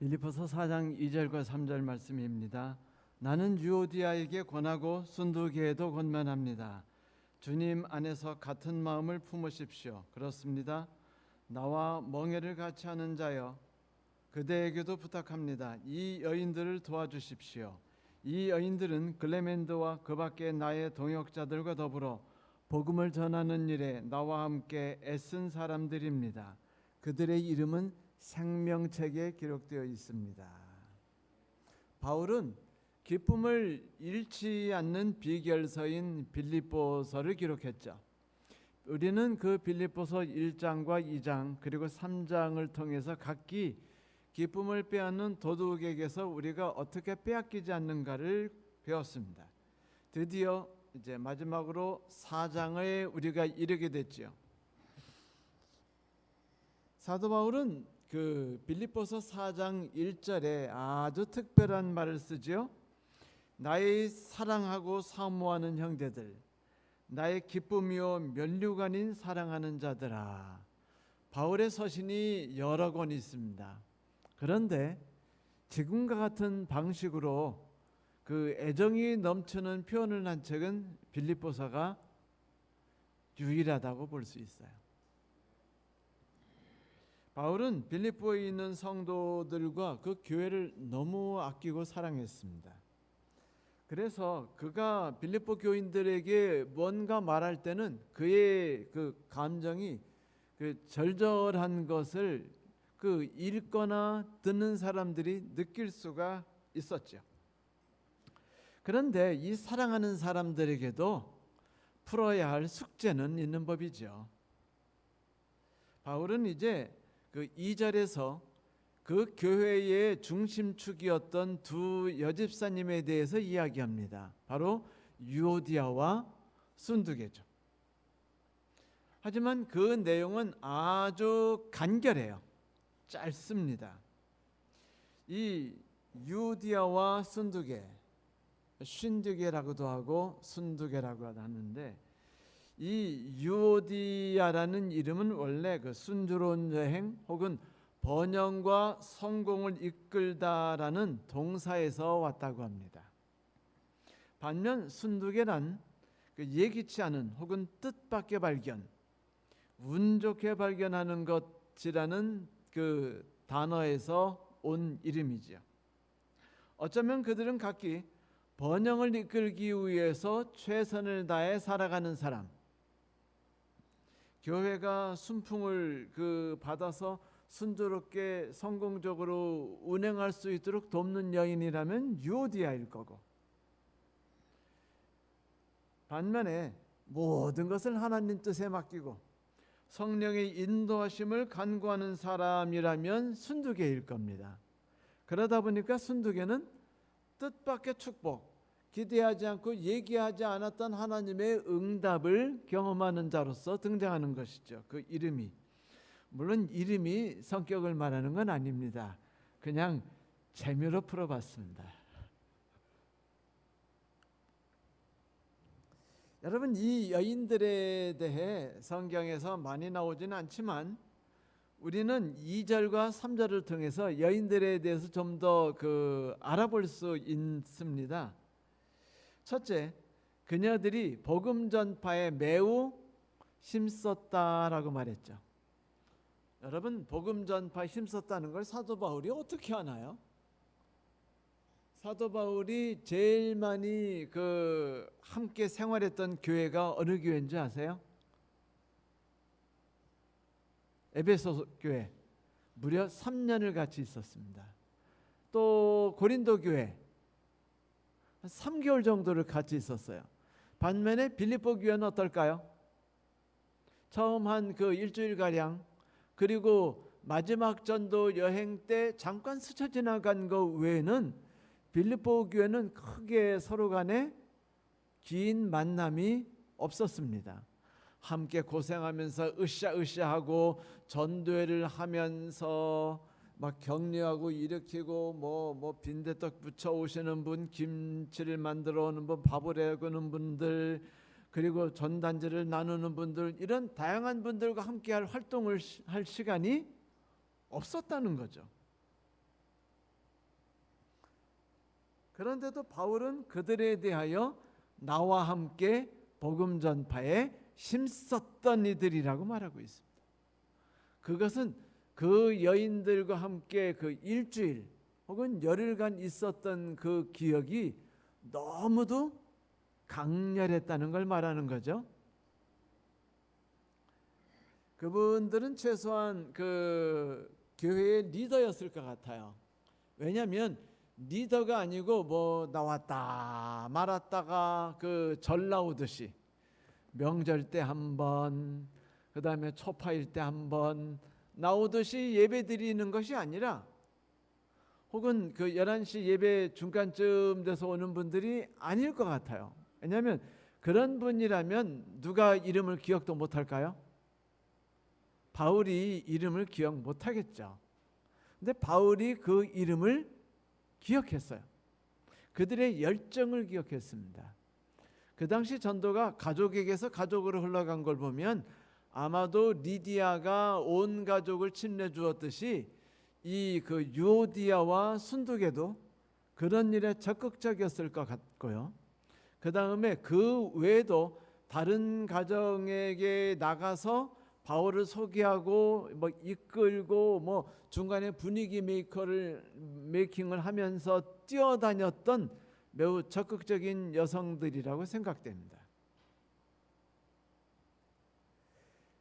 빌립보서 4장 2절과 3절 말씀입니다. 나는 유오디아에게 권하고 순두계에도 권면합니다. 주님 안에서 같은 마음을 품으십시오. 그렇습니다. 나와 멍에를 같이 하는 자여, 그대에게도 부탁합니다. 이 여인들을 도와주십시오. 이 여인들은 글레멘드와 그 밖에 나의 동역자들과 더불어 복음을 전하는 일에 나와 함께 애쓴 사람들입니다. 그들의 이름은 생명책에 기록되어 있습니다. 바울은 기쁨을 잃지 않는 비결서인 빌립보서를 기록했죠. 우리는 그 빌립보서 1장과 2장 그리고 3장을 통해서 각기 기쁨을 빼앗는 도둑에게서 우리가 어떻게 빼앗기지 않는가를 배웠습니다. 드디어 이제 마지막으로 4장에 우리가 이르게 됐죠. 사도 바울은 그 빌립보서 4장 1절에 아주 특별한 말을 쓰죠. 나의 사랑하고 사모하는 형제들, 나의 기쁨이요 면류관인 사랑하는 자들아. 바울의 서신이 여러 권 있습니다. 그런데 지금과 같은 방식으로 그 애정이 넘치는 표현을 한 책은 빌립보서가 유일하다고 볼 수 있어요. 바울은 빌립보에 있는 성도들과 그 교회를 너무 아끼고 사랑했습니다. 그래서 그가 빌립보 교인들에게 뭔가 말할 때는 그의 그 감정이 그 절절한 것을 그 읽거나 듣는 사람들이 느낄 수가 있었죠. 그런데 이 사랑하는 사람들에게도 풀어야 할 숙제는 있는 법이죠. 바울은 이제 그 2절에서 그 교회의 중심축이었던 두 여집사님에 대해서 이야기합니다. 바로 유오디아와 순두계죠. 하지만 그 내용은 아주 간결해요. 짧습니다. 이 유오디아와 순두계, 쉰두계라고도 하고 순두계라고 하는데, 이 유오디아라는 이름은 원래 그 순조로운 여행 혹은 번영과 성공을 이끌다라는 동사에서 왔다고 합니다. 반면 순두계란 그 예기치 않은 혹은 뜻밖의 발견, 운 좋게 발견하는 것이라는 그 단어에서 온 이름이죠. 어쩌면 그들은 각기 번영을 이끌기 위해서 최선을 다해 살아가는 사람, 교회가 순풍을 받아서 순조롭게 성공적으로 운행할 수 있도록 돕는 여인이라면 유오디아일 거고, 반면에 모든 것을 하나님 뜻에 맡기고 성령의 인도하심을 간구하는 사람이라면 순두계일 겁니다. 그러다 보니까 순두계는 뜻밖의 축복, 기대하지 않고 얘기하지 않았던 하나님의 응답을 경험하는 자로서 등장하는 것이죠. 그 이름이, 물론 이름이 성격을 말하는 건 아닙니다. 그냥 재미로 풀어봤습니다. 여러분, 이 여인들에 대해 성경에서 많이 나오지는 않지만 우리는 2절과 3절을 통해서 여인들에 대해서 좀 더 알아볼 수 있습니다. 첫째, 그녀들이 복음 전파에 매우 힘썼다라고 말했죠. 여러분, 복음 전파에 힘썼다는 걸 사도 바울이 어떻게 하나요? 사도 바울이 제일 많이 함께 생활했던 교회가 어느 교회인지 아세요? 에베소 교회. 무려 3년을 같이 있었습니다. 또 고린도 교회 3개월 정도를 같이 있었어요. 반면에 빌립보 교회는 어떨까요? 처음 한 일주일가량, 그리고 마지막 전도 여행 때 잠깐 스쳐 지나간 것 외에는 빌립보 교회는 크게 서로 간에 긴 만남이 없었습니다. 함께 고생하면서 으쌰으쌰하고 전도회를 하면서 막 격려하고 일으키고 뭐 빈대떡 부쳐 오시는 분, 김치를 만들어 오는 분, 밥을 해오는 분들, 그리고 전단지를 나누는 분들, 이런 다양한 분들과 함께 할 활동을 할 시간이 없었다는 거죠. 그런데도 바울은 그들에 대하여 나와 함께 복음 전파에 힘썼던 이들이라고 말하고 있습니다. 그것은 그 여인들과 함께 그 일주일 혹은 열흘간 있었던 그 기억이 너무도 강렬했다는 걸 말하는 거죠. 그분들은 최소한 그 교회의 리더였을 것 같아요. 왜냐하면 리더가 아니고 뭐 나왔다 말았다가 그 절 나오듯이 명절 때 한 번, 그 다음에 초파일 때 한 번 나오듯이 예배 드리는 것이 아니라, 혹은 그 11시 예배 중간쯤 돼서 오는 분들이 아닐 것 같아요. 왜냐하면 그런 분이라면 누가 이름을 기억도 못할까요? 바울이 이름을 기억 못하겠죠. 근데 바울이 그 이름을 기억했어요. 그들의 열정을 기억했습니다. 그 당시 전도가 가족에게서 가족으로 흘러간 걸 보면 아마도 리디아가 온 가족을 침례 주었듯이 이 그 유오디아와 순두계도 그런 일에 적극적이었을 것 같고요. 그 다음에 그 외에도 다른 가정에게 나가서 바울을 소개하고 뭐 이끌고 뭐 중간에 분위기 메이킹을 하면서 뛰어다녔던 매우 적극적인 여성들이라고 생각됩니다.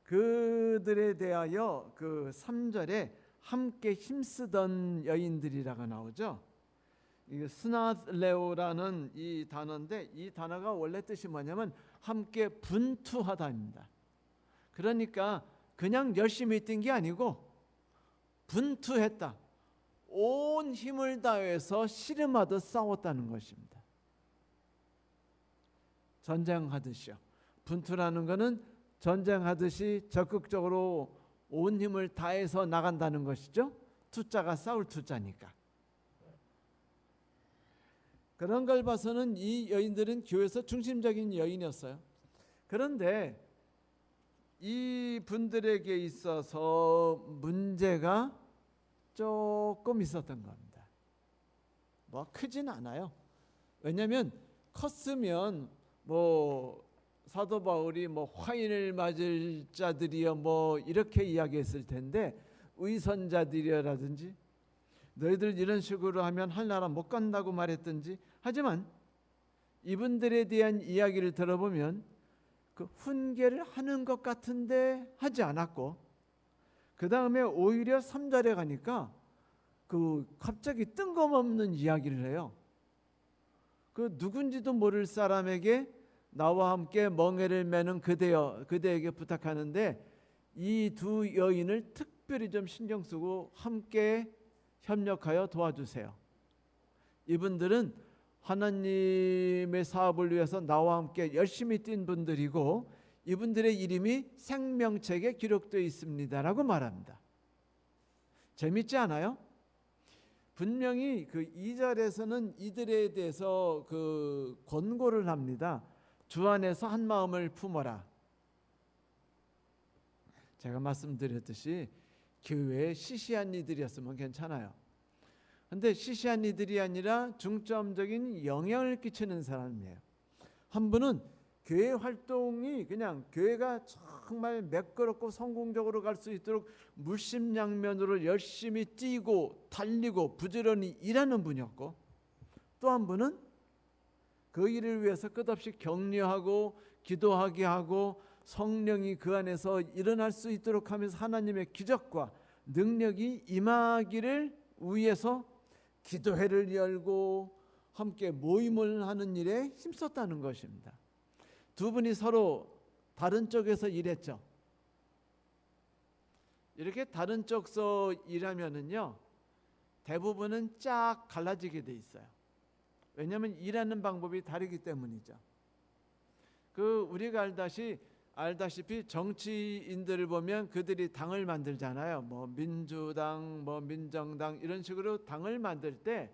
그들에 대하여 그 3절에 함께 힘쓰던 여인들이라고 나오죠. 이 스나레오라는 이 단어인데, 이 단어가 원래 뜻이 뭐냐면 함께 분투하다입니다. 그러니까 그냥 열심히 뛴 게 아니고 분투했다. 온 힘을 다해서 씨름하듯 싸웠다는 것입니다. 전쟁하듯이요. 분투라는 것은 전쟁하듯이 적극적으로 온 힘을 다해서 나간다는 것이죠. 투자가 싸울 투자니까. 그런 걸 봐서는 이 여인들은 교회에서 중심적인 여인이었어요. 그런데 이 분들에게 있어서 문제가 조금 있었던 겁니다. 뭐 크진 않아요. 왜냐하면 컸으면 뭐 사도 바울이 뭐 화인을 맞을 자들이여 뭐 이렇게 이야기했을 텐데, 의선자들이라든지 너희들 이런 식으로 하면 할나라 못 간다고 말했든지. 하지만 이분들에 대한 이야기를 들어보면 그 훈계를 하는 것 같은데 하지 않았고, 그 다음에 오히려 3절에 가니까 그 갑자기 뜬금없는 이야기를 해요. 그 누군지도 모를 사람에게 나와 함께 멍에를 매는 그대에게 부탁하는데, 이 두 여인을 특별히 좀 신경 쓰고 함께 협력하여 도와주세요. 이분들은 하나님의 사업을 위해서 나와 함께 열심히 뛴 분들이고 이분들의 이름이 생명책에 기록되어 있습니다라고 말합니다. 재밌지 않아요? 분명히 그 2절에서는 이들에 대해서 그 권고를 합니다. 주 안에서 한 마음을 품어라. 제가 말씀드렸듯이 교회에 시시한 이들이었으면 괜찮아요. 근데 시시한 이들이 아니라 중점적인 영향을 끼치는 사람이에요. 한 분은 교회 활동이 그냥 교회가 정말 매끄럽고 성공적으로 갈 수 있도록 물심양면으로 열심히 뛰고 달리고 부지런히 일하는 분이었고, 또 한 분은 그 일을 위해서 끝없이 격려하고 기도하게 하고 성령이 그 안에서 일어날 수 있도록 하면서 하나님의 기적과 능력이 임하기를 위해서 기도회를 열고 함께 모임을 하는 일에 힘썼다는 것입니다. 두 분이 서로 다른 쪽에서 일했죠. 이렇게 다른 쪽에서 일하면은요, 대부분은 쫙 갈라지게 돼 있어요. 왜냐하면 일하는 방법이 다르기 때문이죠. 그 우리가 알다시피 정치인들을 보면 그들이 당을 만들잖아요. 뭐 민주당, 뭐 민정당 이런 식으로 당을 만들 때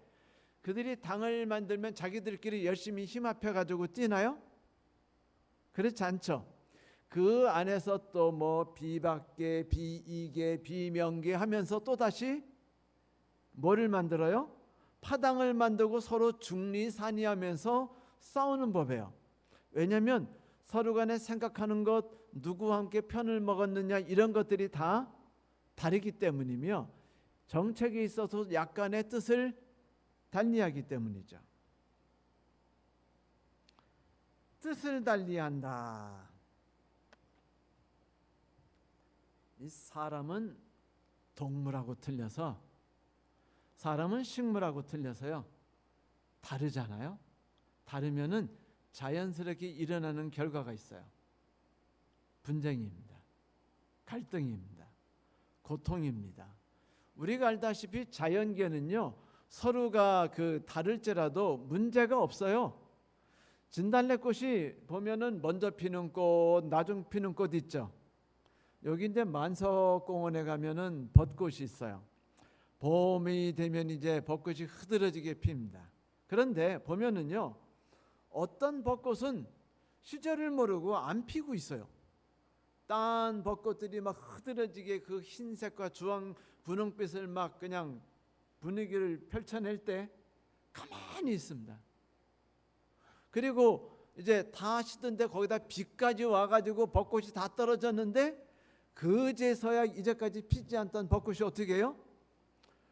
그들이 당을 만들면 자기들끼리 열심히 힘 합해 가지고 뛰나요? 그렇지 않죠. 그 안에서 또 뭐 비박계, 비이계, 비명계 하면서 또 다시 뭐를 만들어요? 파당을 만들고 서로 중리산이하면서 싸우는 법이에요. 왜냐하면 서로 간에 생각하는 것, 누구와 함께 편을 먹었느냐 이런 것들이 다 다르기 때문이며 정책에 있어서 약간의 뜻을 달리하기 때문이죠. 뜻을 달리한다. 이 사람은 동물하고 틀려서, 사람은 식물하고 틀려서요, 다르잖아요. 다르면은 자연스럽게 일어나는 결과가 있어요. 분쟁입니다. 갈등입니다. 고통입니다. 우리가 알다시피 자연계는요, 서로가 다를지라도 문제가 없어요. 진달래꽃이 보면은 먼저 피는 꽃, 나중 피는 꽃 있죠. 여기 이제 만석공원에 가면은 벚꽃이 있어요. 봄이 되면 이제 벚꽃이 흐드러지게 핍니다. 그런데 보면은요, 어떤 벚꽃은 시절을 모르고 안 피고 있어요. 딴 벚꽃들이 막 흐드러지게 그 흰색과 주황 분홍빛을 막 그냥 분위기를 펼쳐낼 때 가만히 있습니다. 그리고 이제 다 시든데 거기다 비까지 와가지고 벚꽃이 다 떨어졌는데 그제서야 이제까지 피지 않던 벚꽃이 어떻게 해요?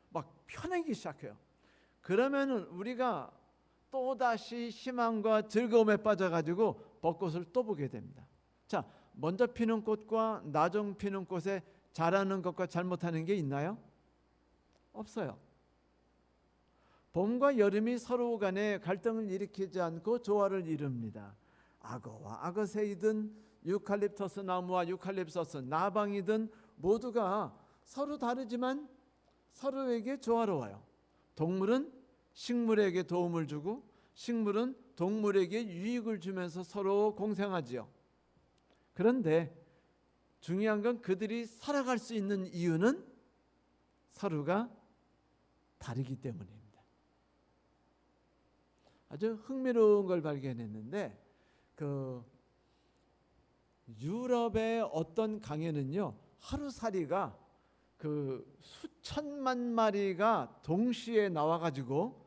막 펴내기 시작해요. 그러면은 우리가 또다시 희망과 즐거움에 빠져가지고 벚꽃을 또 보게 됩니다. 자, 먼저 피는 꽃과 나중 피는 꽃에 잘하는 것과 잘못하는 게 있나요? 없어요. 봄과 여름이 서로 간에 갈등을 일으키지 않고 조화를 이룹니다. 악어와 악어새이든 유칼립터스 나무와 유칼립터스 나방이든 모두가 서로 다르지만 서로에게 조화로워요. 동물은 식물에게 도움을 주고 식물은 동물에게 유익을 주면서 서로 공생하지요. 그런데 중요한 건 그들이 살아갈 수 있는 이유는 서로가 다르기 때문입니다. 아주 흥미로운 걸 발견했는데 유럽의 어떤 강에는요, 하루살이가 수천만 마리가 동시에 나와가지고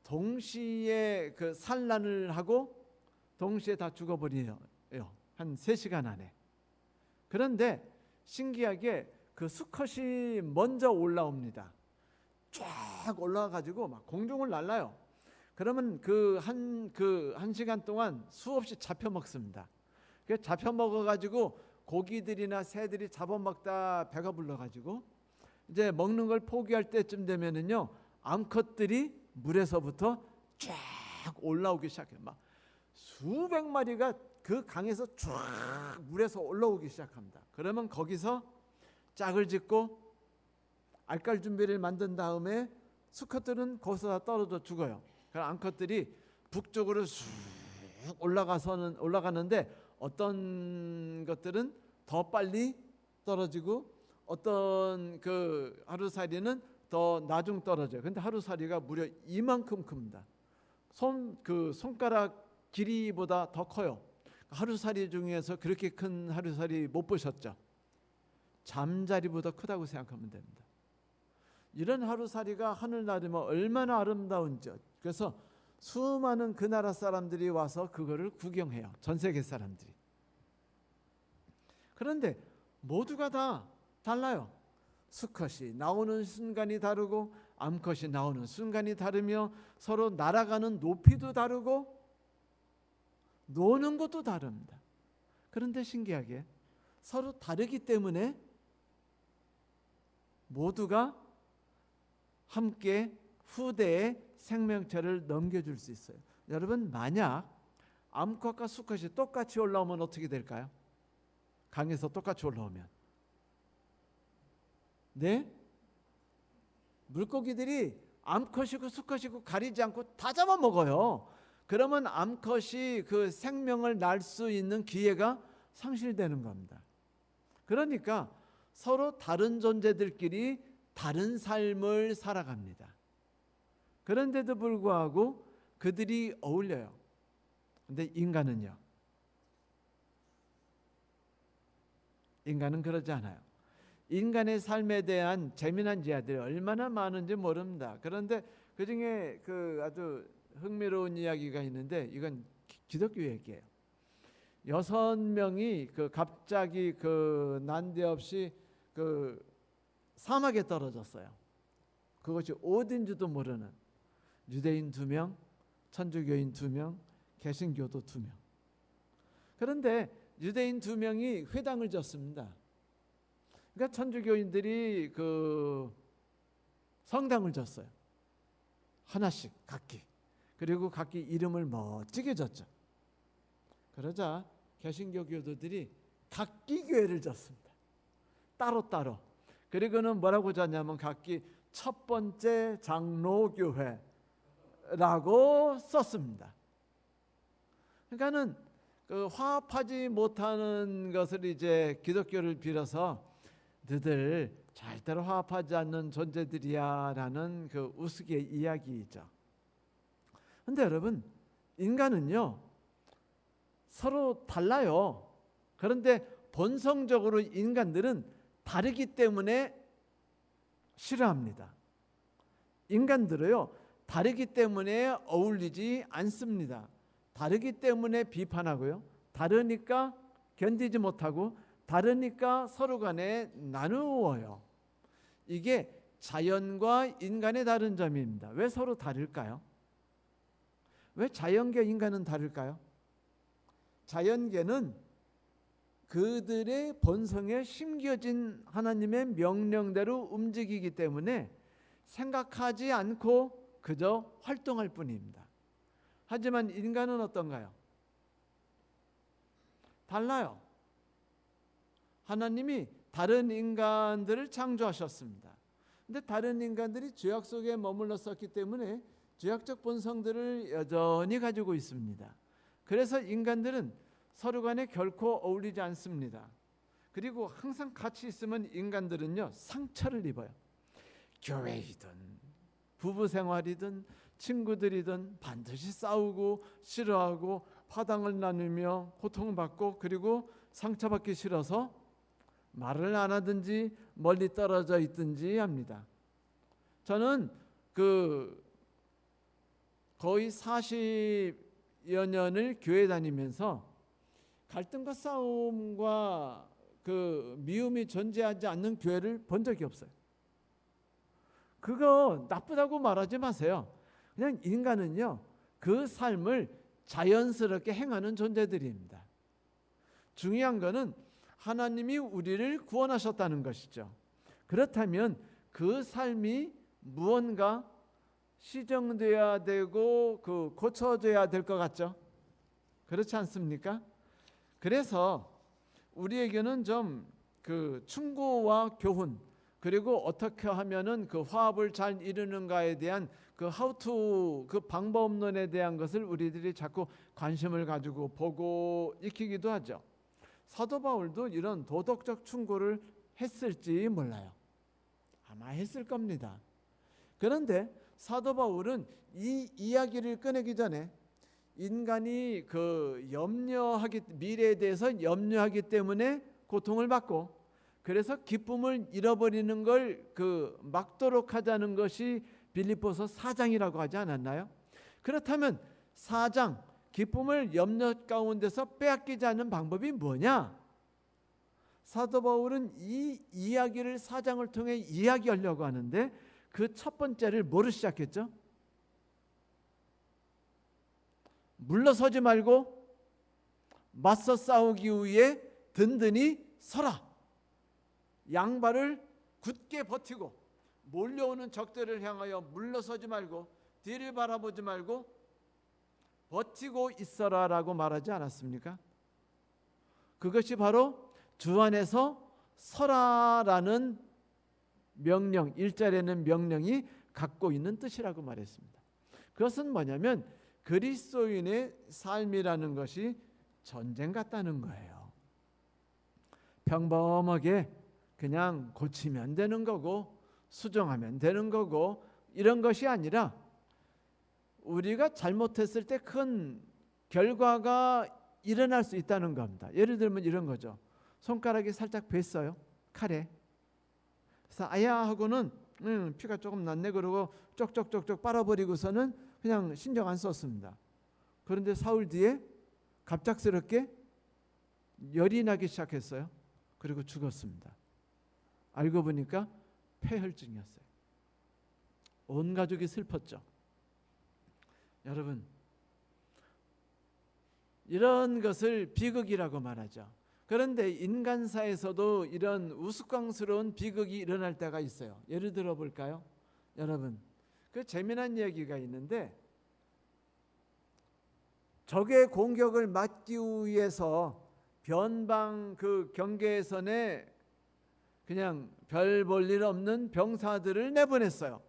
동시에 산란을 하고 동시에 다 죽어버려요. 한 3시간 안에. 그런데 신기하게 수컷이 먼저 올라옵니다. 쫙 올라와가지고 막 공중을 날아요. 그러면 한 시간 동안 수없이 잡혀 먹습니다. 잡혀 먹어가지고 고기들이나 새들이 잡아먹다 배가 불러가지고 이제 먹는 걸 포기할 때쯤 되면은요, 암컷들이 물에서부터 쫙 올라오기 시작해요. 막 수백 마리가 그 강에서 쫙 물에서 올라오기 시작합니다. 그러면 거기서 짝을 짓고 알깔 준비를 만든 다음에 수컷들은 거기서 떨어져 죽어요. 그럼 암컷들이 북쪽으로 쑥 올라가는데 어떤 것들은 더 빨리 떨어지고 어떤 하루살이는 더 나중 떨어져요. 근데 하루살이가 무려 이만큼 큽니다. 손가락 길이보다 더 커요. 하루살이 중에서 그렇게 큰 하루살이 못 보셨죠? 잠자리보다 크다고 생각하면 됩니다. 이런 하루살이가 하늘 나르면 얼마나 아름다운지요. 그래서 수많은 그 나라 사람들이 와서 그거를 구경해요. 전 세계 사람들이. 그런데 모두가 다 달라요. 수컷이 나오는 순간이 다르고 암컷이 나오는 순간이 다르며 서로 날아가는 높이도 다르고 노는 것도 다릅니다. 그런데 신기하게 서로 다르기 때문에 모두가 함께 후대에 생명체를 넘겨줄 수 있어요. 여러분, 만약 암컷과 수컷이 똑같이 올라오면 어떻게 될까요? 강에서 똑같이 올라오면 네? 물고기들이 암컷이고 수컷이고 가리지 않고 다 잡아먹어요. 그러면 암컷이 생명을 날 수 있는 기회가 상실되는 겁니다. 그러니까 서로 다른 존재들끼리 다른 삶을 살아갑니다. 그런데도 불구하고 그들이 어울려요. 근데 인간은 그러지 않아요. 인간의 삶에 대한 재미난 이야기들이 얼마나 많은지 모릅니다. 그런데 그 중에 그 아주 흥미로운 이야기가 있는데 이건 기독교 얘기예요. 6명이 그 갑자기 그 난데없이 그 사막에 떨어졌어요. 그것이 어딘지도 모르는 유대인 2명, 천주교인 2명, 개신교도 2명. 그런데 유대인 2명이 회당을 졌습니다. 그러니까 천주교인들이 그 성당을 졌어요. 하나씩 각기. 그리고 각기 이름을 멋지게 졌죠. 그러자 개신교 교도들이 각기 교회를 졌습니다. 따로따로. 그리고는 뭐라고 졌냐면 각기 첫 번째 장로교회라고 썼습니다. 그러니까는 그 화합하지 못하는 것을 이제 기독교를 빌어서 너희들 절대로 화합하지 않는 존재들이야라는 그 우스개 이야기이죠. 근데 여러분, 인간은요 서로 달라요. 그런데 본성적으로 인간들은 다르기 때문에 싫어합니다. 인간들은요 다르기 때문에 어울리지 않습니다. 다르기 때문에 비판하고요. 다르니까 견디지 못하고 다르니까 서로 간에 나누어요. 이게 자연과 인간의 다른 점입니다. 왜 서로 다를까요? 왜 자연과 인간은 다를까요? 자연계는 그들의 본성에 심겨진 하나님의 명령대로 움직이기 때문에 생각하지 않고 그저 활동할 뿐입니다. 하지만 인간은 어떤가요? 달라요. 하나님이 다른 인간들을 창조하셨습니다. 근데 다른 인간들이 죄악 속에 머물렀었기 때문에 죄악적 본성들을 여전히 가지고 있습니다. 그래서 인간들은 서로 간에 결코 어울리지 않습니다. 그리고 항상 같이 있으면 인간들은요 상처를 입어요. 교회이든 부부 생활이든 친구들이든 반드시 싸우고 싫어하고 파당을 나누며 고통받고 그리고 상처받기 싫어서 말을 안 하든지 멀리 떨어져 있든지 합니다. 저는 거의 40여 년을 교회 다니면서 갈등과 싸움과 미움이 존재하지 않는 교회를 본 적이 없어요. 그거 나쁘다고 말하지 마세요. 그냥 인간은요 그 삶을 자연스럽게 행하는 존재들입니다. 중요한 거는 하나님이 우리를 구원하셨다는 것이죠. 그렇다면 그 삶이 무언가 시정돼야 되고 고쳐져야 될 것 같죠? 그렇지 않습니까? 그래서 우리에게는 좀 충고와 교훈 그리고 어떻게 하면은 화합을 잘 이루는가에 대한 how to 방법론에 대한 것을 우리들이 자꾸 관심을 가지고 보고 익히기도 하죠. 사도 바울도 이런 도덕적 충고를 했을지 몰라요. 아마 했을 겁니다. 그런데 사도 바울은 이 이야기를 꺼내기 전에 인간이 미래에 대해서 염려하기 때문에 고통을 받고 그래서 기쁨을 잃어버리는 걸 막도록 하자는 것이 빌립보서 4장이라고 하지 않았나요? 그렇다면 4장 기쁨을 염려 가운데서 빼앗기지 않는 방법이 뭐냐? 사도 바울은 이 이야기를 4장을 통해 이야기하려고 하는데 그 첫 번째를 뭐로 시작했죠? 물러서지 말고 맞서 싸우기 위해 든든히 서라. 양발을 굳게 버티고 몰려오는 적들을 향하여 물러서지 말고 뒤를 바라보지 말고 버티고 있어라라고 말하지 않았습니까? 그것이 바로 주 안에서 서라라는 명령, 1절에는 명령이 갖고 있는 뜻이라고 말했습니다. 그것은 뭐냐면 그리스도인의 삶이라는 것이 전쟁 같다는 거예요. 평범하게 그냥 고치면 되는 거고 수정하면 되는 거고 이런 것이 아니라 우리가 잘못했을 때 큰 결과가 일어날 수 있다는 겁니다. 예를 들면 이런 거죠. 손가락이 살짝 뱄어요. 칼에. 그래서 아야 하고는 피가 조금 났네 그러고 쪽쪽쪽쪽 빨아버리고서는 그냥 신경 안 썼습니다. 그런데 사흘 뒤에 갑작스럽게 열이 나기 시작했어요. 그리고 죽었습니다. 알고 보니까 폐혈증이었어요. 온 가족이 슬펐죠. 여러분, 이런 것을 비극이라고 말하죠. 그런데 인간사에서도 이런 우스꽝스러운 비극이 일어날 때가 있어요. 예를 들어 볼까요? 여러분, 그 재미난 이야기가 있는데, 적의 공격을 막기 위해서 변방 그 경계선에 그냥 별 볼 일 없는 병사들을 내보냈어요.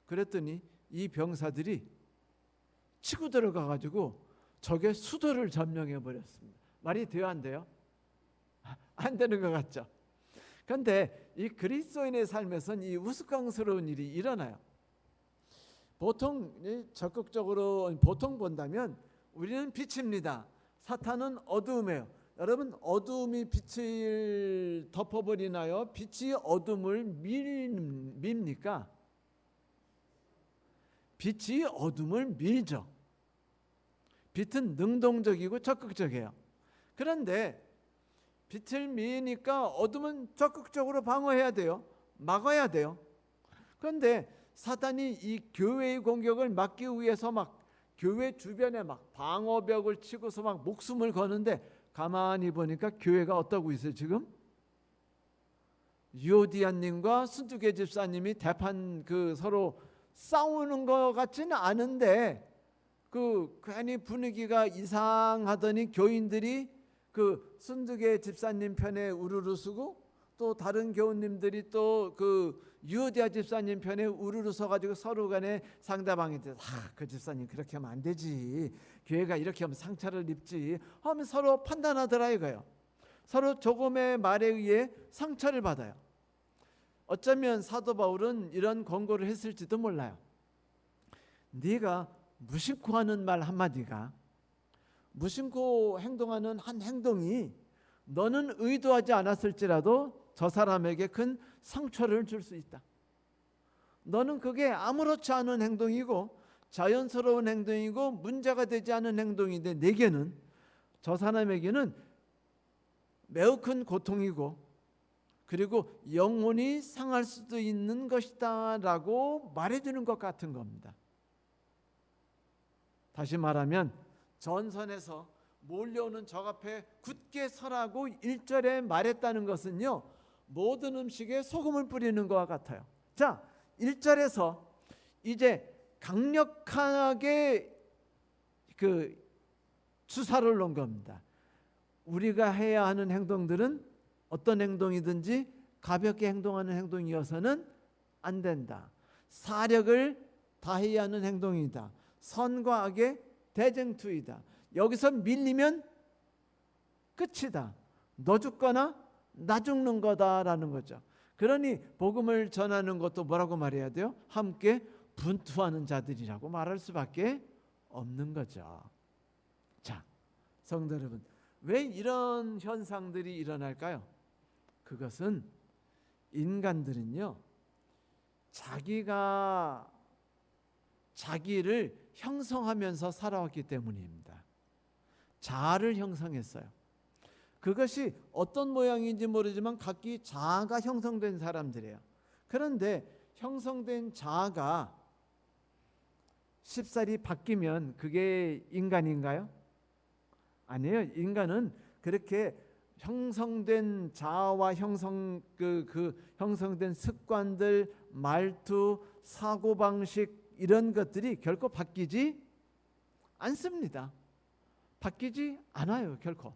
그랬더니 이 병사들이 치고 들어가 가지고 적의 수도를 점령해 버렸습니다. 말이 돼요, 안 돼요? 안 되는 것 같죠. 그런데 이 그리스도인의 삶에서는 이 우스꽝스러운 일이 일어나요. 보통 적극적으로 보통 본다면 우리는 빛입니다. 사탄은 어두움이에요. 여러분, 어두움이 빛을 덮어버리나요? 빛이 어둠을 밉니까? 빛이 어둠을 밀죠. 빛은 능동적이고 적극적이에요. 그런데 빛을 미니까 어둠은 적극적으로 방어해야 돼요. 막아야 돼요. 그런데 사탄이 이 교회의 공격을 막기 위해서 막 교회 주변에 막 방어벽을 치고서 막 목숨을 거는데 가만히 보니까 교회가 어떠고 있어요 지금? 유오디아님과 순두계 집사님이 대판 서로 싸우는 것 같지는 않은데 괜히 분위기가 이상하더니 교인들이 순두계 집사님 편에 우르르 서고 또 다른 교우님들이 또 유오디아 집사님 편에 우르르 서가지고 서로 간에 상대방한테 그 집사님 그렇게 하면 안 되지, 교회가 이렇게 하면 상처를 입지 하면 서로 판단하더라 이거예요. 서로 조금의 말에 의해 상처를 받아요. 어쩌면 사도 바울은 이런 권고를 했을지도 몰라요. 네가 무심코 하는 말 한마디가, 무심코 행동하는 한 행동이 너는 의도하지 않았을지라도 저 사람에게 큰 상처를 줄 수 있다. 너는 그게 아무렇지 않은 행동이고 자연스러운 행동이고 문제가 되지 않은 행동인데 내게는, 저 사람에게는 매우 큰 고통이고 그리고 영혼이 상할 수도 있는 것이다 라고 말해주는 것 같은 겁니다. 다시 말하면 전선에서 몰려오는 적 앞에 굳게 서라고 1절에 말했다는 것은요, 모든 음식에 소금을 뿌리는 것과 같아요. 자, 1절에서 이제 강력하게 주사를 놓은 겁니다. 우리가 해야 하는 행동들은 어떤 행동이든지 가볍게 행동하는 행동이어서는 안 된다. 사력을 다해야 하는 행동이다. 선과 악의 대쟁투이다. 여기서 밀리면 끝이다. 너 죽거나 나 죽는 거다라는 거죠. 그러니 복음을 전하는 것도 뭐라고 말해야 돼요? 함께 분투하는 자들이라고 말할 수밖에 없는 거죠. 자, 성도 여러분, 왜 이런 현상들이 일어날까요? 그것은 인간들은요, 자기를 형성하면서 살아왔기 때문입니다. 자아를 형성했어요. 그것이 어떤 모양인지 모르지만 각기 자아가 형성된 사람들이에요. 그런데 형성된 자아가 쉽사리 바뀌면 그게 인간인가요? 아니에요. 인간은 그렇게 형성된 자아와 형성된 습관들, 말투, 사고방식 이런 것들이 결코 바뀌지 않습니다. 바뀌지 않아요, 결코.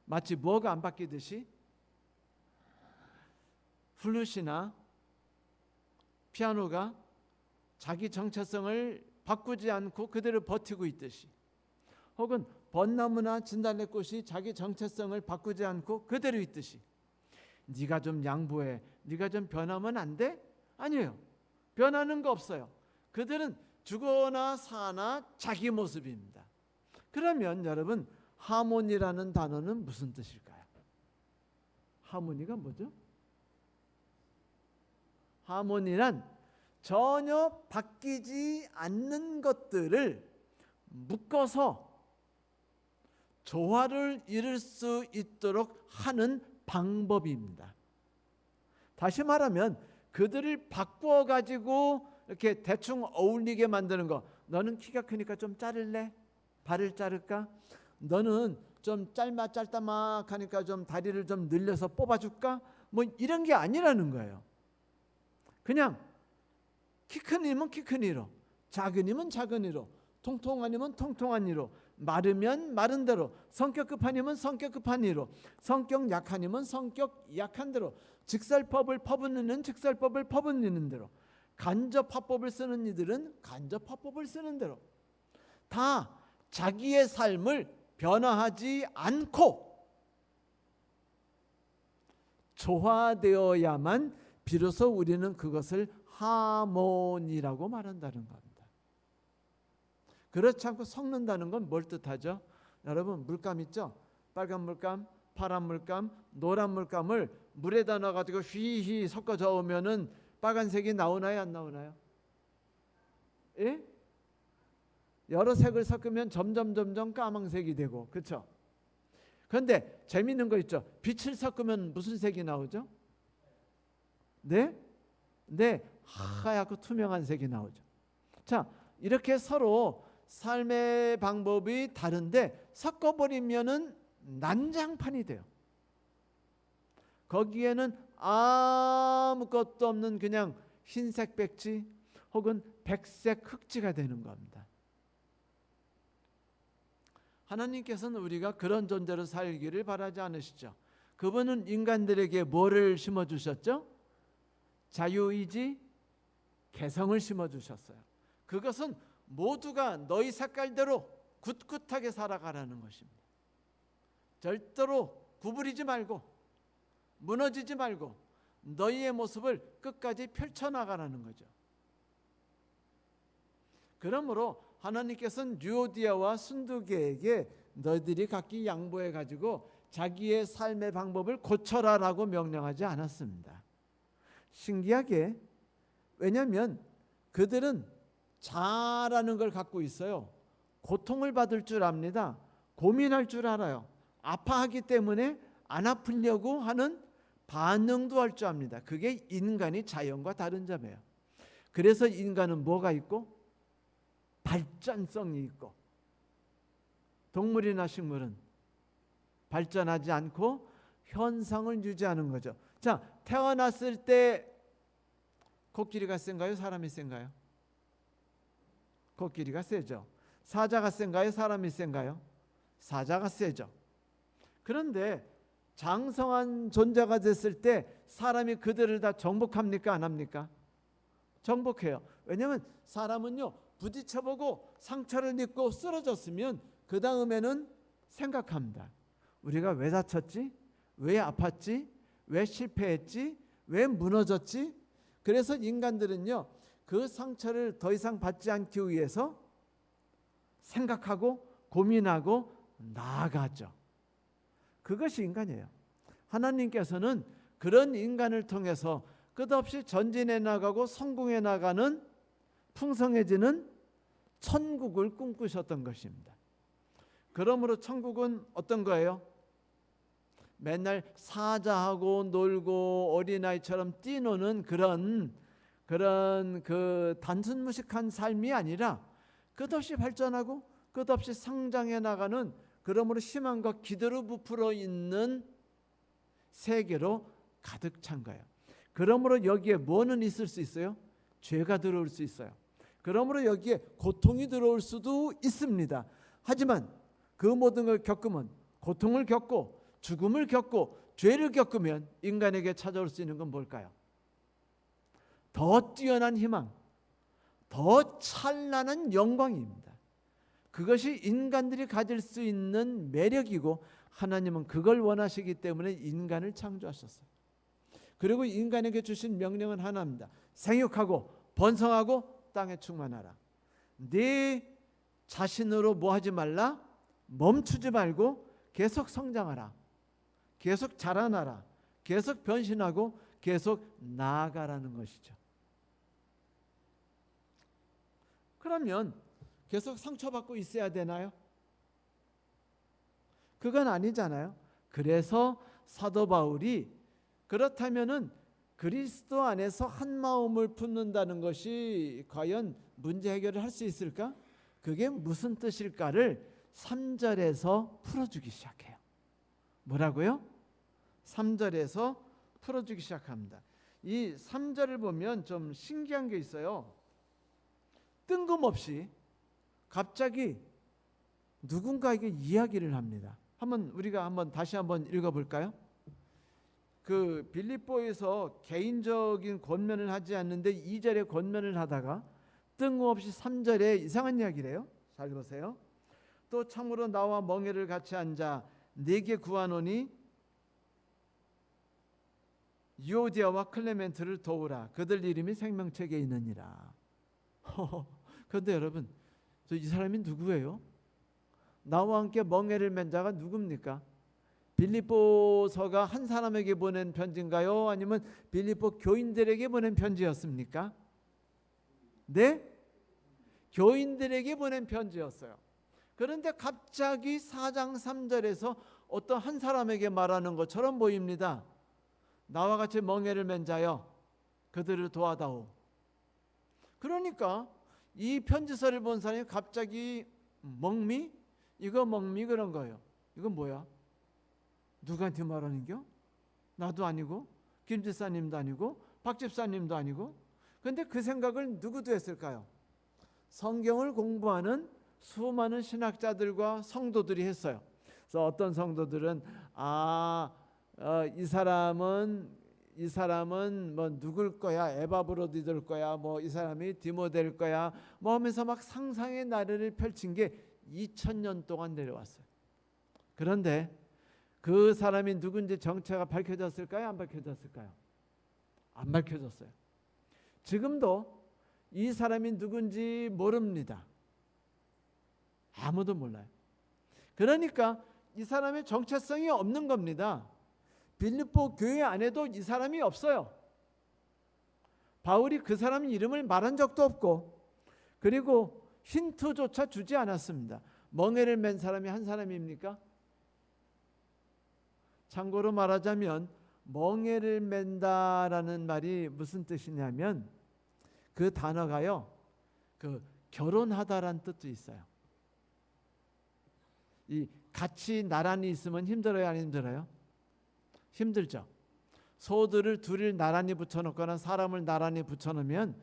마치 뭐가 안 바뀌듯이 플룻이나 피아노가 자기 정체성을 바꾸지 않고 그대로 버티고 있듯이, 혹은 벚나무나 진달래꽃이 자기 정체성을 바꾸지 않고 그대로 있듯이, 네가 좀 양보해, 네가 좀 변하면 안 돼? 아니에요. 변하는 거 없어요. 그들은 죽거나 사나 자기 모습입니다. 그러면 여러분, 하모니라는 단어는 무슨 뜻일까요? 하모니가 뭐죠? 하모니란 전혀 바뀌지 않는 것들을 묶어서 조화를 이룰 수 있도록 하는 방법입니다. 다시 말하면 그들을 바꾸어 가지고 이렇게 대충 어울리게 만드는 거. 너는 키가 크니까 좀 자를래? 발을 자를까? 너는 좀 짤막하니까 좀 다리를 좀 늘려서 뽑아줄까? 뭐 이런 게 아니라는 거예요. 그냥 키 큰 이면 키 큰 이로, 작은 이면 작은 이로, 통통한 이면 통통한 이로, 마르면 마른 대로, 성격 급한 이면 성격 급한 이로, 성격 약한 이면 성격 약한 대로, 직설법을 퍼붓는 이는 직설법을 퍼붓는 대로, 간접화법을 쓰는 이들은 간접화법을 쓰는 대로 다 자기의 삶을 변화하지 않고 조화되어야만 비로소 우리는 그것을 하모니라고 말한다는 겁니다. 그렇지 않고 섞는다는 건 뭘 뜻하죠? 여러분 물감 있죠? 빨간 물감, 파란 물감, 노란 물감을 물에다 넣어가지고 휘휘 섞어 저으면은 빨간색이 나오나요? 안 나오나요? 예? 여러 색을 섞으면 점점 까만색이 되고, 그렇죠? 그런데 재미있는 거 있죠? 빛을 섞으면 무슨 색이 나오죠? 네? 네, 하얗고 투명한 색이 나오죠. 자, 이렇게 서로 삶의 방법이 다른데 섞어버리면은 난장판이 돼요. 거기에는 아무것도 없는 그냥 흰색 백지 혹은 백색 흑지가 되는 겁니다. 하나님께서는 우리가 그런 존재로 살기를 바라지 않으시죠. 그분은 인간들에게 뭐를 심어주셨죠? 자유의지, 개성을 심어주셨어요. 그것은 모두가 너희 색깔대로 굳굳하게 살아가라는 것입니다. 절대로 구부리지 말고 무너지지 말고 너희의 모습을 끝까지 펼쳐나가라는 거죠. 그러므로 하나님께서는 유오디아와 순두계에게 너희들이 각기 양보해 가지고 자기의 삶의 방법을 고쳐라라고 명령하지 않았습니다. 신기하게, 왜냐하면 그들은 잘하는 걸 갖고 있어요. 고통을 받을 줄 압니다. 고민할 줄 알아요. 아파하기 때문에 안 아프려고 하는 반응도 할 줄 압니다. 그게 인간이 자연과 다른 점이에요. 그래서 인간은 뭐가 있고? 발전성이 있고, 동물이나 식물은 발전하지 않고 현상을 유지하는 거죠. 자, 태어났을 때 코끼리가 센가요? 사람이 센가요? 코끼리가 세죠. 사자가 센가요? 사람이 센가요? 사자가 세죠. 그런데 장성한 존재가 됐을 때 사람이 그들을 다 정복합니까? 안 합니까? 정복해요. 왜냐하면 사람은요, 부딪혀보고 상처를 입고 쓰러졌으면 그 다음에는 생각합니다. 우리가 왜 다쳤지? 왜 아팠지? 왜 실패했지? 왜 무너졌지? 그래서 인간들은요, 그 상처를 더 이상 받지 않기 위해서 생각하고 고민하고 나아가죠. 그것이 인간이에요. 하나님께서는 그런 인간을 통해서 끝없이 전진해 나가고 성공해 나가는 풍성해지는 천국을 꿈꾸셨던 것입니다. 그러므로 천국은 어떤 거예요? 맨날 사자하고 놀고 어린아이처럼 뛰노는 그런 그 단순무식한 삶이 아니라 끝없이 발전하고 끝없이 성장해 나가는, 그러므로 희망과 기대로 부풀어 있는 세계로 가득 찬 거예요. 그러므로 여기에 뭐는 있을 수 있어요? 죄가 들어올 수 있어요. 그러므로 여기에 고통이 들어올 수도 있습니다. 하지만 그 모든 걸 겪으면, 고통을 겪고 죽음을 겪고 죄를 겪으면 인간에게 찾아올 수 있는 건 뭘까요? 더 뛰어난 희망, 더 찬란한 영광입니다. 그것이 인간들이 가질 수 있는 매력이고, 하나님은 그걸 원하시기 때문에 인간을 창조하셨어요. 그리고 인간에게 주신 명령은 하나입니다. 생육하고 번성하고 땅에 충만하라. 네 자신으로 뭐 하지 말라? 멈추지 말고 계속 성장하라. 계속 자라나라. 계속 변신하고 계속 나아가라는 것이죠. 그러면 계속 상처받고 있어야 되나요? 그건 아니잖아요. 그래서 사도 바울이 그렇다면은 그리스도 안에서 한 마음을 품는다는 것이 과연 문제 해결을 할 수 있을까? 그게 무슨 뜻일까를 3절에서 풀어주기 시작해요. 뭐라고요? 3절에서 풀어주기 시작합니다. 이 3절을 보면 좀 신기한 게 있어요. 뜬금없이 갑자기 누군가에게 이야기를 합니다. 우리가 다시 한번 읽어볼까요? 그 빌립보에서 개인적인 권면을 하지 않는데 2절에 권면을 하다가 뜬금없이 3절에 이상한 이야기를 해요. 잘 보세요. 또 참으로 나와 멍에를 같이 앉아 네게 구하노니 유오디아와 클레멘트를 도우라. 그들 이름이 생명책에 있느니라. 그런데 여러분, 이 사람이 누구예요? 나와 함께 멍에를 맨 자가 누굽니까? 빌립보서가 한 사람에게 보낸 편지인가요? 아니면 빌립보 교인들에게 보낸 편지였습니까? 네? 교인들에게 보낸 편지였어요. 그런데 갑자기 4장 3절에서 어떤 한 사람에게 말하는 것처럼 보입니다. 나와 같이 멍에를 맨 자여 그들을 도와다오. 그러니까 이 편지서를 본 사람이 갑자기 멍미? 이거 멍미 그런 거예요. 이건 뭐야? 누구한테 말하는겨? 나도 아니고 김 집사님도 아니고 박 집사님도 아니고. 그런데 그 생각을 누구도 했을까요? 성경을 공부하는 수많은 신학자들과 성도들이 했어요. 그래서 어떤 성도들은 이 사람은 뭐 누굴 거야? 에바브로디들 거야? 뭐 이 사람이 디모데일 거야? 뭐 하면서 막 상상의 나래를 펼친 게 2000년 동안 내려왔어요. 그런데 그 사람이 누군지 정체가 밝혀졌을까요? 안 밝혀졌을까요? 안 밝혀졌어요. 지금도 이 사람이 누군지 모릅니다. 아무도 몰라요. 그러니까 이 사람의 정체성이 없는 겁니다. 빌립보 교회 안에도 이 사람이 없어요. 바울이 그 사람 이름을 말한 적도 없고, 그리고 힌트조차 주지 않았습니다. 멍에를 맨 사람이 한 사람입니까? 참고로 말하자면 멍에를 맨다라는 말이 무슨 뜻이냐면 그 단어가요, 그 결혼하다라는 뜻도 있어요. 이 같이 나란히 있으면 힘들어요, 안 힘들어요? 힘들죠. 소들을 둘을 나란히 붙여놓거나 사람을 나란히 붙여놓으면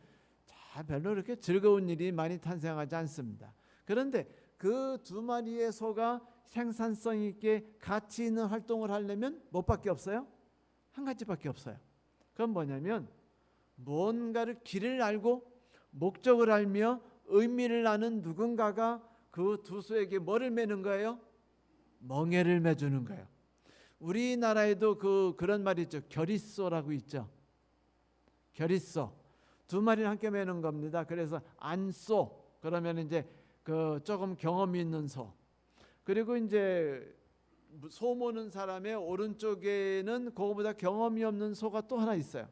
별로 그렇게 즐거운 일이 많이 탄생하지 않습니다. 그런데 그 두 마리의 소가 생산성 있게 같이 있는 활동을 하려면 뭐밖에 없어요? 한 가지밖에 없어요. 그건 뭐냐면 뭔가를 길을 알고 목적을 알며 의미를 아는 누군가가 그 두 소에게 뭐를 매는 거예요? 멍에를 매주는 거예요. 우리나라에도 그런 말이 있죠. 결의소라고 있죠. 결의소. 두 마리를 함께 매는 겁니다. 그래서 안소. 그러면 이제 조금 경험이 있는 소. 그리고 이제 소 모는 사람의 오른쪽에는 그거보다 경험이 없는 소가 또 하나 있어요.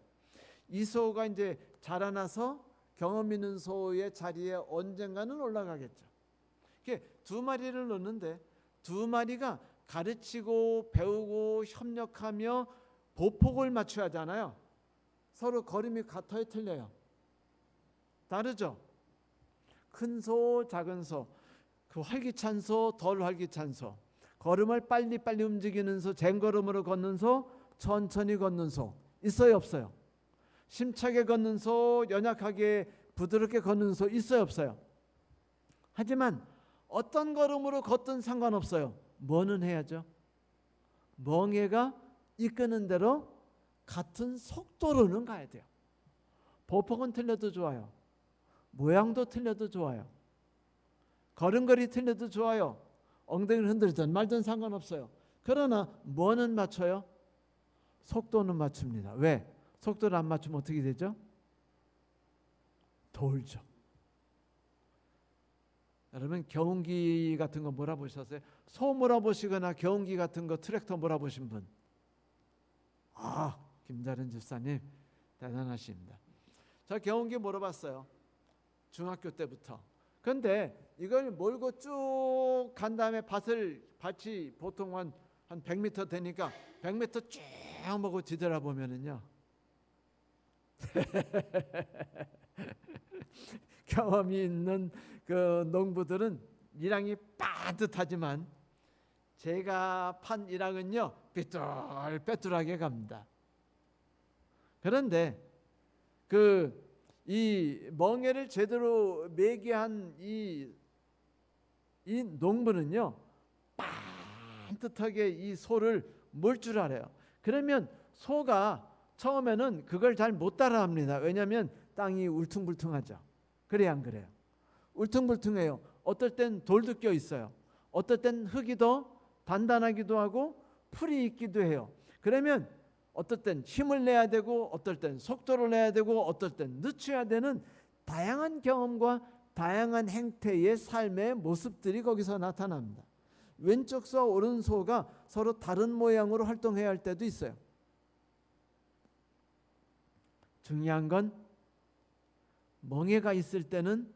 이 소가 이제 자라나서 경험 있는 소의 자리에 언젠가는 올라가겠죠. 두 마리를 놓는데 두 마리가 가르치고 배우고 협력하며 보폭을 맞춰야 하잖아요. 서로 걸음이 같아요, 틀려요? 다르죠. 큰 소, 작은 소, 그 활기찬 소, 덜 활기찬 소, 걸음을 빨리빨리 움직이는 소, 쟁걸음으로 걷는 소, 천천히 걷는 소, 있어요, 없어요? 심차게 걷는 소, 연약하게 부드럽게 걷는 소, 있어요, 없어요? 하지만 어떤 걸음으로 걷든 상관없어요. 뭐는 해야죠? 멍에가 이끄는 대로 같은 속도로는 가야 돼요. 보폭은 틀려도 좋아요. 모양도 틀려도 좋아요. 걸음걸이 틀려도 좋아요. 엉덩이를 흔들든 말든 상관없어요. 그러나 뭐는 맞춰요? 속도는 맞춥니다. 왜? 속도를 안 맞추면 어떻게 되죠? 돌죠. 여러분 경운기 같은 거 몰아보셨어요? 소 몰아보시거나 경운기 같은 거 트랙터 몰아보신 분? 김다른 집사님 대단하십니다. 저 경운기 물어봤어요. 중학교 때부터. 그런데 이걸 몰고 쭉 간 다음에 밭이 보통 한 100m 되니까 100m 쭉 보고 뒤돌아보면은요. 경험이 있는 그 농부들은 일항이 빠듯하지만 제가 판 일항은요 삐뚤빼뚤하게 갑니다. 그런데 이 멍에를 제대로 매게 한 이 농부는요 반듯하게 이 소를 몰 줄 알아요. 그러면 소가 처음에는 그걸 잘 못 따라합니다. 왜냐하면 땅이 울퉁불퉁하죠. 그래요, 안 그래요? 울퉁불퉁해요. 어떨 땐 돌도 껴 있어요. 어떨 땐 흙이 더 단단하기도 하고 풀이 있기도 해요. 그러면 어떨 땐 힘을 내야 되고 어떨 땐 속도를 내야 되고 어떨 땐 늦춰야 되는 다양한 경험과 다양한 행태의 삶의 모습들이 거기서 나타납니다. 왼쪽 소와 오른소가 서로 다른 모양으로 활동해야 할 때도 있어요. 중요한 건 멍에가 있을 때는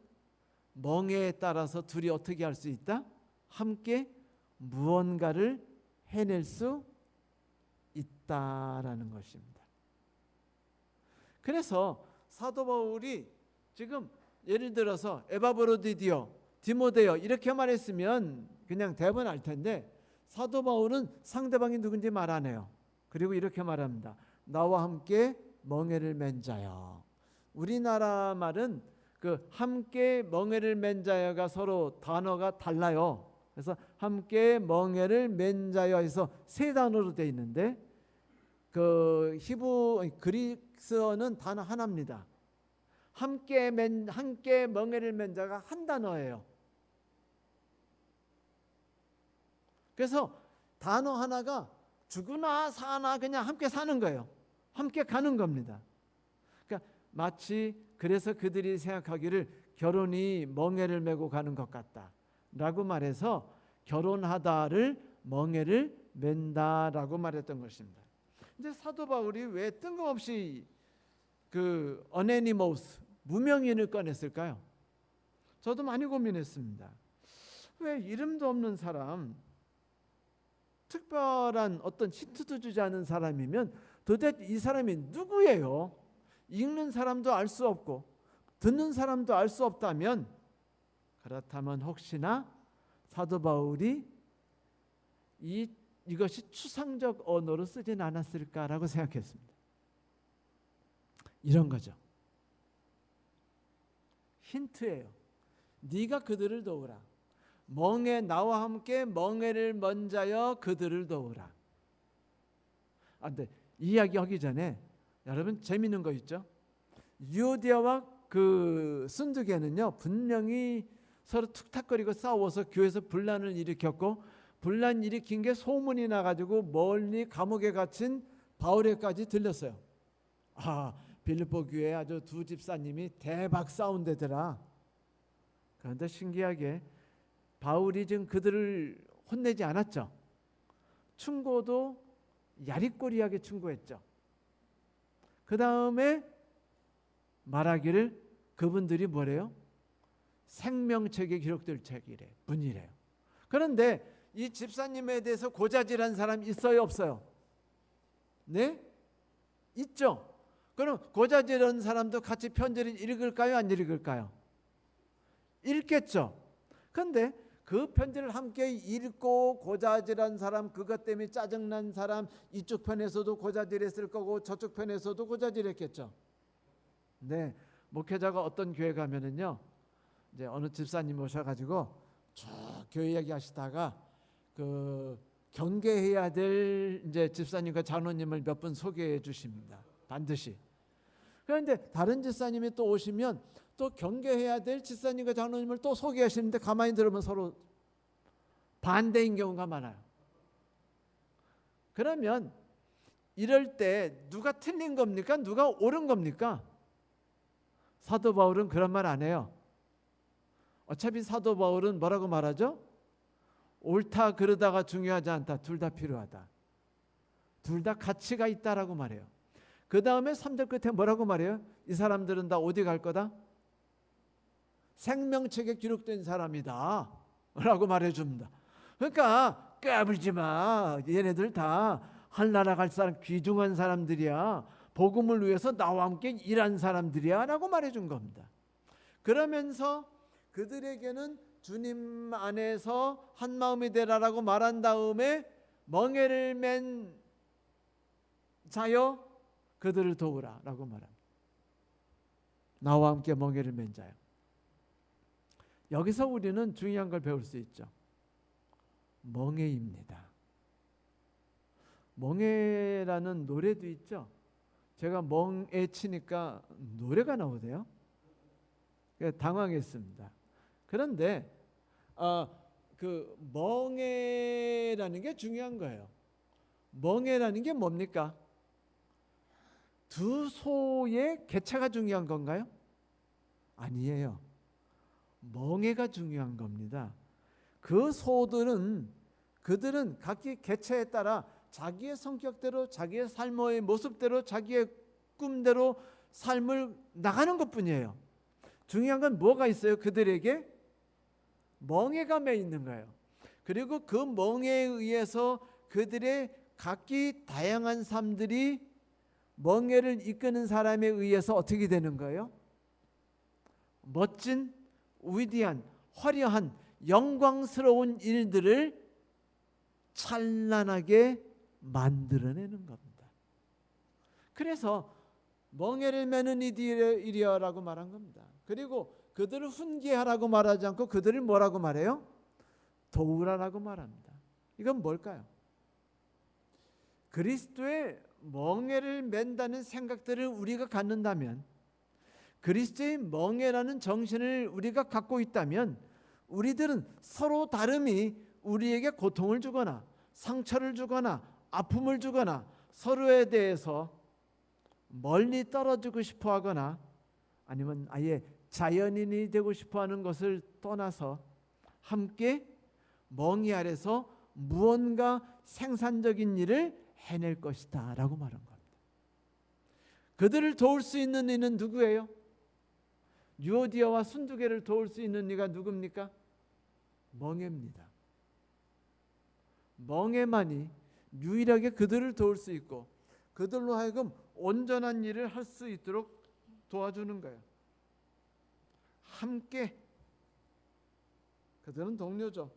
멍에에 따라서 둘이 어떻게 할 수 있다? 함께 무언가를 해낼 수 있다라는 것입니다. 그래서 사도 바울이 지금 예를 들어서 에바브로디디오, 디모데요 이렇게 말했으면 그냥 대번 알 텐데 사도 바울은 상대방이 누군지 말 안 해요. 그리고 이렇게 말합니다. 나와 함께 멍에를 맨 자여. 우리나라 말은 그 함께 멍에를 맨 자여가 서로 단어가 달라요. 그래서 함께 멍에를 맨 자여 해서 세 단어로 되어 있는데 그 그리스어는 단어 하나입니다. 함께 멍에를 맨 자가 한 단어예요. 그래서 단어 하나가 죽으나 사나 그냥 함께 사는 거예요. 함께 가는 겁니다. 그러니까 마치 그래서 그들이 생각하기를 결혼이 멍에를 메고 가는 것 같다라고 말해서 결혼하다를 멍에를 맨다라고 말했던 것입니다. 이제 사도 바울이 왜 뜬금없이 그 어네니모스 무명인을 꺼냈을까요? 저도 많이 고민했습니다. 왜 이름도 없는 사람, 특별한 어떤 힌트도 주지 않은 사람이면 도대체 이 사람이 누구예요? 읽는 사람도 알 수 없고 듣는 사람도 알 수 없다면 그렇다면 혹시나 사도 바울이 이것이 추상적 언어로 쓰진 않았을까라고 생각했습니다. 이런 거죠. 힌트예요. 네가 그들을 도우라. 나와 함께 멍에를 먼 자여 그들을 도우라. 근데 이야기하기 전에 여러분 재미있는 거 있죠? 유오디아와 그 순두계는요 분명히 서로 툭탁거리고 싸워서 교회에서 분란을 일으켰고 분란 일으킨 게 소문이 나가지고 멀리 감옥에 갇힌 바울에까지 들렸어요. 빌립보 교회 아주 두 집사님이 대박 싸운 데더라. 그런데 신기하게 바울이 지금 그들을 혼내지 않았죠. 충고도 야리꼬리하게 충고했죠. 그 다음에 말하기를 그분들이 뭐래요? 생명책에 기록될 책이래, 분이래요. 그런데 이 집사님에 대해서 고자질한 사람 있어요, 없어요? 네? 있죠. 그럼 고자질한 사람도 같이 편지를 읽을까요, 안 읽을까요? 읽겠죠. 그런데 그 편지를 함께 읽고 고자질한 사람, 그것 때문에 짜증난 사람, 이쪽 편에서도 고자질했을 거고 저쪽 편에서도 고자질했겠죠. 네, 목회자가 어떤 교회 가면은요, 이제 어느 집사님 오셔가지고 쭉 교회 얘기하시다가 그 경계해야 될 이제 집사님과 장로님을 몇 분 소개해 주십니다. 반드시. 그런데 다른 집사님이 또 오시면 또 경계해야 될 집사님과 장로님을 또 소개하시는데 가만히 들으면 서로 반대인 경우가 많아요. 그러면 이럴 때 누가 틀린 겁니까? 누가 옳은 겁니까? 사도 바울은 그런 말 안 해요. 어차피 사도 바울은 뭐라고 말하죠? 옳다 그르다가 중요하지 않다. 둘 다 필요하다. 둘 다 가치가 있다라고 말해요. 그 다음에 3절 끝에 뭐라고 말해요? 이 사람들은 다 어디 갈 거다? 생명책에 기록된 사람이다 라고 말해줍니다. 그러니까 까불지 마. 얘네들 다 하늘나라 갈 사람, 귀중한 사람들이야. 복음을 위해서 나와 함께 일한 사람들이야 라고 말해준 겁니다. 그러면서 그들에게는 주님 안에서 한 마음이 되라라고 말한 다음에 멍에를 맨 자여 그들을 도우라 라고 말합니다. 나와 함께 멍에를 맨 자요. 여기서 우리는 중요한 걸 배울 수 있죠. 멍에입니다. 멍에라는 노래도 있죠. 제가 멍에 치니까 노래가 나오대요. 당황했습니다. 그런데 그 멍에라는 게 중요한 거예요. 멍에라는 게 뭡니까? 두 소의 개체가 중요한 건가요? 아니에요. 멍에가 중요한 겁니다. 그 소들은 그들은 각기 개체에 따라 자기의 성격대로 자기의 삶의 모습대로 자기의 꿈대로 삶을 나가는 것뿐이에요. 중요한 건 뭐가 있어요? 그들에게 멍에가 매 있는 거예요. 그리고 그 멍에에 의해서 그들의 각기 다양한 삶들이 멍에를 이끄는 사람에 의해서 어떻게 되는 거예요? 멋진, 위대한, 화려한, 영광스러운 일들을 찬란하게 만들어내는 겁니다. 그래서 멍에를 매는 이들이여라고 말한 겁니다. 그리고 그들을 훈계하라고 말하지 않고 그들을 뭐라고 말해요? 도우라라고 말합니다. 이건 뭘까요? 그리스도의 멍에를 맨다는 생각들을 우리가 갖는다면, 그리스도의 멍에라는 정신을 우리가 갖고 있다면 우리들은 서로 다름이 우리에게 고통을 주거나 상처를 주거나 아픔을 주거나 서로에 대해서 멀리 떨어지고 싶어 하거나 아니면 아예 자연인이 되고 싶어 하는 것을 떠나서 함께 멍에 아래서 무언가 생산적인 일을 해낼 것이다 라고 말한 겁니다. 그들을 도울 수 있는 이는 누구예요? 유오디아와 순두개를 도울 수 있는 이가 누굽니까? 멍에입니다. 멍에만이 유일하게 그들을 도울 수 있고 그들로 하여금 온전한 일을 할 수 있도록 도와주는 거예요. 함께, 그들은 동료죠.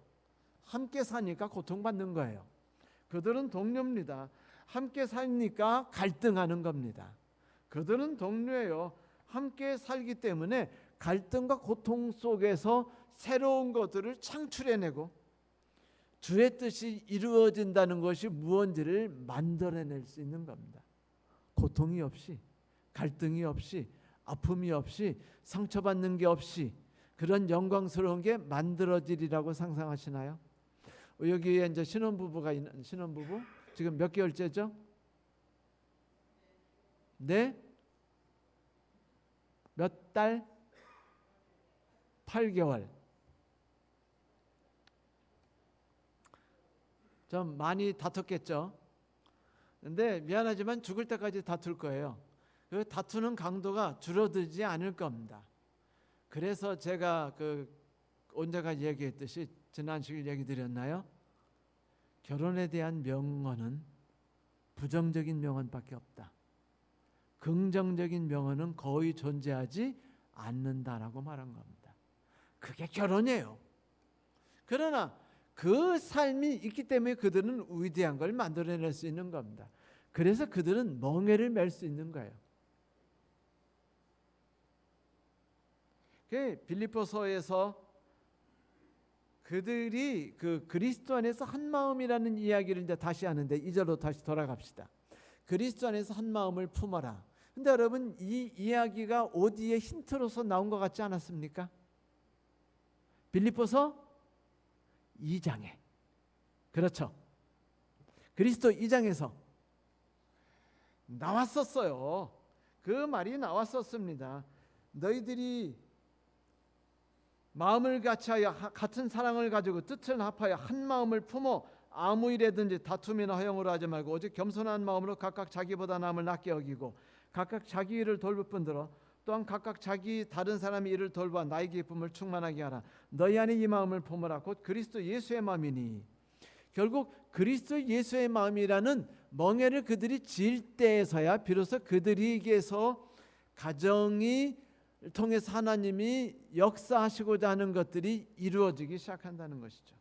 함께 사니까 고통받는 거예요. 그들은 동료입니다. 함께 사니까 갈등하는 겁니다. 그들은 동료예요. 함께 살기 때문에 갈등과 고통 속에서 새로운 것들을 창출해내고 주의 뜻이 이루어진다는 것이 무언지를 만들어낼 수 있는 겁니다. 고통이 없이, 갈등이 없이, 아픔이 없이, 상처받는 게 없이 그런 영광스러운 게 만들어지리라고 상상하시나요? 여기에 이제 신혼부부가 있는, 신혼부부 지금 몇 개월째죠? 네? 몇 달? 8개월. 좀 많이 다퉜겠죠. 근데 미안하지만 죽을 때까지 다툴 거예요. 그 다투는 강도가 줄어들지 않을 겁니다. 그래서 제가 언제가 얘기했듯이 지난 시간에 얘기 드렸나요? 결혼에 대한 명언은 부정적인 명언밖에 없다. 긍정적인 명언은 거의 존재하지 않는다라고 말한 겁니다. 그게 결혼이에요. 그러나 그 삶이 있기 때문에 그들은 위대한 걸 만들어낼 수 있는 겁니다. 그래서 그들은 멍에를 맬 수 있는 거예요. 빌립보서에서 그들이 그리스도 안에서 한 마음이라는 이야기를 이제 다시 하는데 2절로 다시 돌아갑시다. 그리스도 안에서 한 마음을 품어라. 근데 여러분 이 이야기가 어디에 힌트로서 나온 것 같지 않았습니까? 빌립보서 2장에. 그렇죠. 그리스도 2장에서 나왔었어요. 그 말이 나왔었습니다. 너희들이 마음을 같이하여 같은 사랑을 가지고 뜻을 합하여 한 마음을 품어 아무 일에든지 다툼이나 허용으로 하지 말고 오직 겸손한 마음으로 각각 자기보다 남을 낮게 여기고 각각 자기 일을 돌볼 뿐더러 또한 각각 자기 다른 사람의 일을 돌봐 나의 기쁨을 충만하게 하라. 너희 안에 이 마음을 품으라. 곧 그리스도 예수의 마음이니. 결국 그리스도 예수의 마음이라는 멍에를 그들이 지을 때에서야 비로소 그들에게서 가정이 통해서 하나님이 역사하시고자 하는 것들이 이루어지기 시작한다는 것이죠.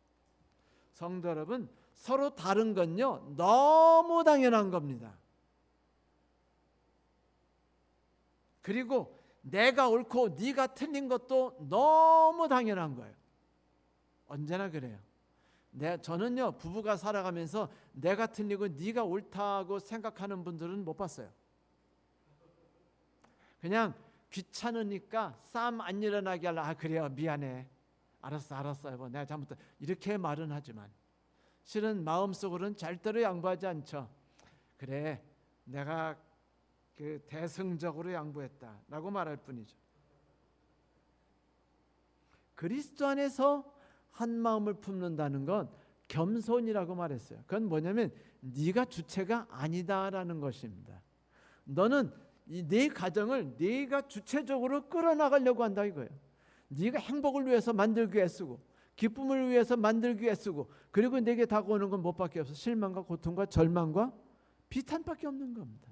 성도 여러분, 서로 다른 건요 너무 당연한 겁니다. 그리고 내가 옳고 네가 틀린 것도 너무 당연한 거예요. 언제나 그래요. 저는요 부부가 살아가면서 내가 틀리고 네가 옳다고 생각하는 분들은 못 봤어요. 그냥 귀찮으니까 싸움 안 일어나게 하려. 그래요, 미안해, 알았어 여보, 내가 잘못했다, 이렇게 말은 하지만 실은 마음속으로는 절대로 양보하지 않죠. 그래, 내가 그 대승적으로 양보했다라고 말할 뿐이죠. 그리스도 안에서 한 마음을 품는다는 건 겸손이라고 말했어요. 그건 뭐냐면 네가 주체가 아니다라는 것입니다. 너는 네 가정을 네가 주체적으로 끌어나가려고 한다 이거예요. 네가 행복을 위해서 만들기 애쓰고 기쁨을 위해서 만들기 애쓰고 그리고 내게 다가오는 건 뭐밖에 없어? 실망과 고통과 절망과 비탄밖에 없는 겁니다.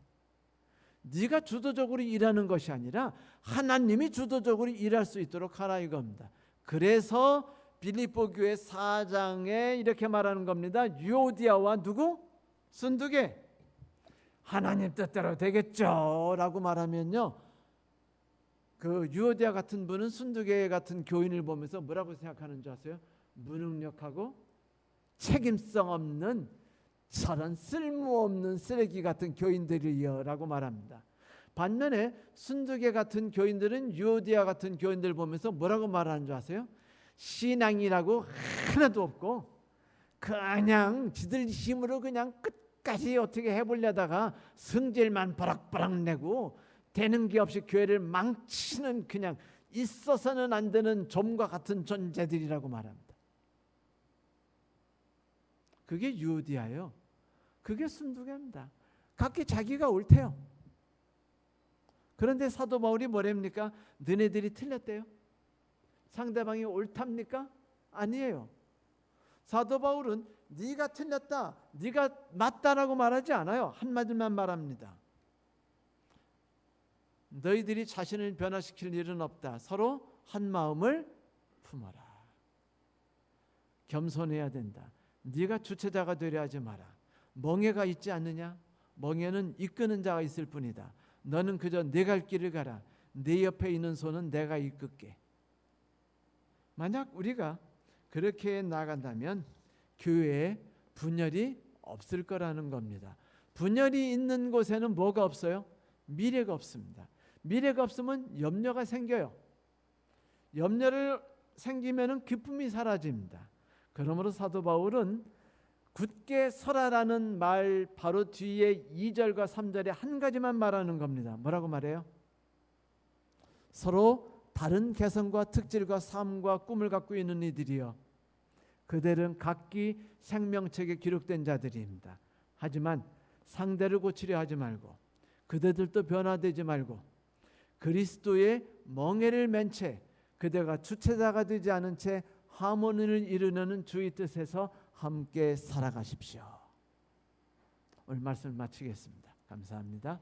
네가 주도적으로 일하는 것이 아니라 하나님이 주도적으로 일할 수 있도록 하라 이겁니다. 그래서 빌립보 교회 4장에 이렇게 말하는 겁니다. 유오디아와 누구? 순두계. 하나님 뜻대로 되겠죠 라고 말하면요, 그 유오디아 같은 분은 순두계 같은 교인을 보면서 뭐라고 생각하는 줄 아세요? 무능력하고 책임성 없는 저런 쓸모없는 쓰레기 같은 교인들이여 라고 말합니다. 반면에 순두계 같은 교인들은 유오디아 같은 교인들 보면서 뭐라고 말하는 줄 아세요? 신앙이라고 하나도 없고 그냥 지들 힘으로 그냥 끝까지 어떻게 해보려다가 성질만 버럭버럭 내고 되는 게 없이 교회를 망치는 그냥 있어서는 안 되는 좀과 같은 존재들이라고 말합니다. 그게 유오디아예요. 그게 순두계입니다. 각기 자기가 옳대요. 그런데 사도 바울이 뭐랍니까? 너네들이 틀렸대요. 상대방이 옳답니까? 아니에요. 사도 바울은 네가 틀렸다, 네가 맞다라고 말하지 않아요. 한마디만 말합니다. 너희들이 자신을 변화시킬 일은 없다. 서로 한 마음을 품어라. 겸손해야 된다. 네가 주체자가 되려 하지 마라. 멍에가 있지 않느냐? 멍에는 이끄는 자가 있을 뿐이다. 너는 그저 내 갈 길을 가라. 내 옆에 있는 손은 내가 이끌게. 만약 우리가 그렇게 나간다면 교회에 분열이 없을 거라는 겁니다. 분열이 있는 곳에는 뭐가 없어요? 미래가 없습니다. 미래가 없으면 염려가 생겨요. 염려를 생기면 기쁨이 사라집니다. 그러므로 사도 바울은 굳게 서라라는 말 바로 뒤에 2절과 3절에 한 가지만 말하는 겁니다. 뭐라고 말해요? 서로 다른 개성과 특질과 삶과 꿈을 갖고 있는 이들이여, 그들은 각기 생명책에 기록된 자들입니다. 하지만 상대를 고치려 하지 말고 그들도 변화되지 말고 그리스도의 멍에를 맨 채 그대가 주체자가 되지 않은 채 하모니를 이루려는 주의 뜻에서 함께 살아가십시오. 오늘 말씀을 마치겠습니다. 감사합니다.